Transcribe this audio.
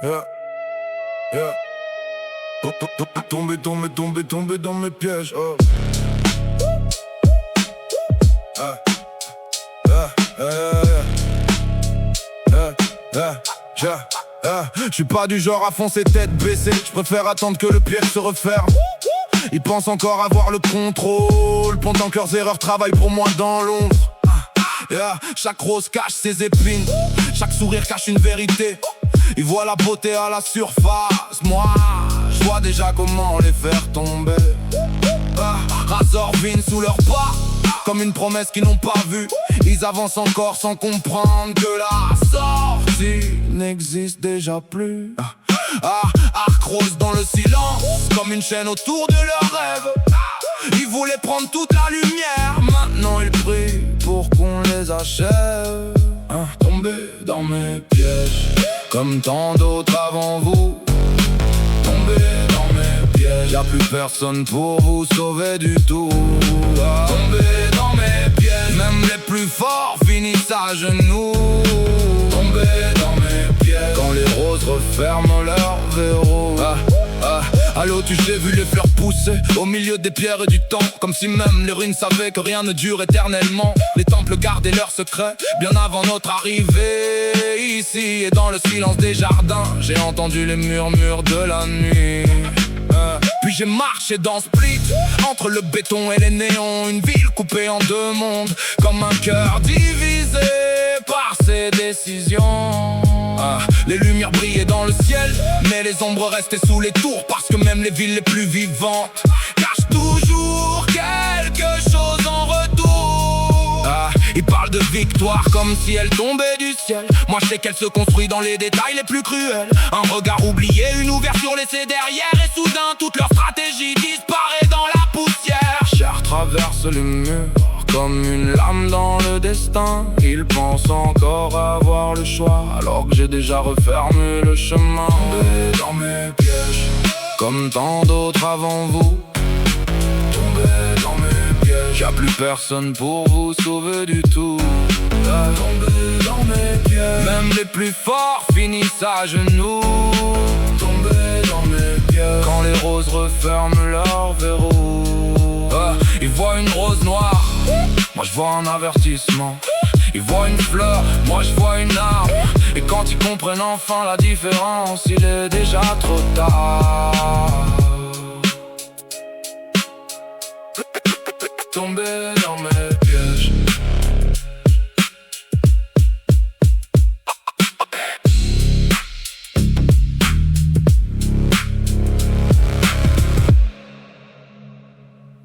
Yeah, yeah. Tombé dans mes pièges. Oh. Ah, ah, je suis pas du genre à foncer tête baissée. Je préfère attendre que le piège se referme. Ils pensent encore avoir le contrôle pendant que leurs erreurs travaillent pour moi dans l'ombre. Yeah. Chaque rose cache ses épines, chaque sourire cache une vérité. Ils voient la beauté à la surface. Moi, je vois déjà comment les faire tomber. Razor vine sous leurs pas, comme une promesse qu'ils n'ont pas vue. Ils avancent encore sans comprendre que la sortie n'existe déjà plus. Arc rose dans le silence, comme une chaîne autour de leurs rêves. Ils voulaient prendre toute la lumière, maintenant ils prient pour qu'on les achève. Tombez dans mes pièges, comme tant d'autres avant vous. Tombez dans mes pièges, y'a plus personne pour vous sauver du tout. Tombez dans mes pièges, même les plus forts finissent à genoux. Tombez dans mes pièges, quand les roses referment leurs verrous. Allô, tu j'ai vu les fleurs pousser au milieu des pierres et du temps, comme si même les ruines savaient que rien ne dure éternellement. Les temples gardaient leurs secrets bien avant notre arrivée ici. Et dans le silence des jardins, j'ai entendu les murmures de la nuit. Puis j'ai marché dans Split, entre le béton et les néons. Une ville coupée en deux mondes, comme un cœur divisé par ses décisions. Les lumières brillaient dans le ciel, mais les ombres restaient sous les tours. Parce que même les villes les plus vivantes cachent toujours quelque chose en retour. Ils parlent de victoire comme si elle tombait du ciel. Moi je sais qu'elle se construit dans les détails les plus cruels. Un regard oublié, une ouverture laissée derrière. Et soudain toute leur stratégie disparaît dans la poussière. Chair traverse les murs comme une lame dans le destin. Ils pensent encore avoir le choix, alors que j'ai déjà refermé le chemin. Tombez dans mes pièges, comme tant d'autres avant vous. Tombez dans mes pièges, y'a plus personne pour vous sauver du tout. Tombez dans mes pièges, même les plus forts finissent à genoux. Tombez dans mes pièges, quand les roses referment leurs verrous. Ils voient une rose noire, moi je vois un avertissement. Ils voient une fleur, moi je vois une arme. Et quand ils comprennent enfin la différence, il est déjà trop tard. Tombez dans mes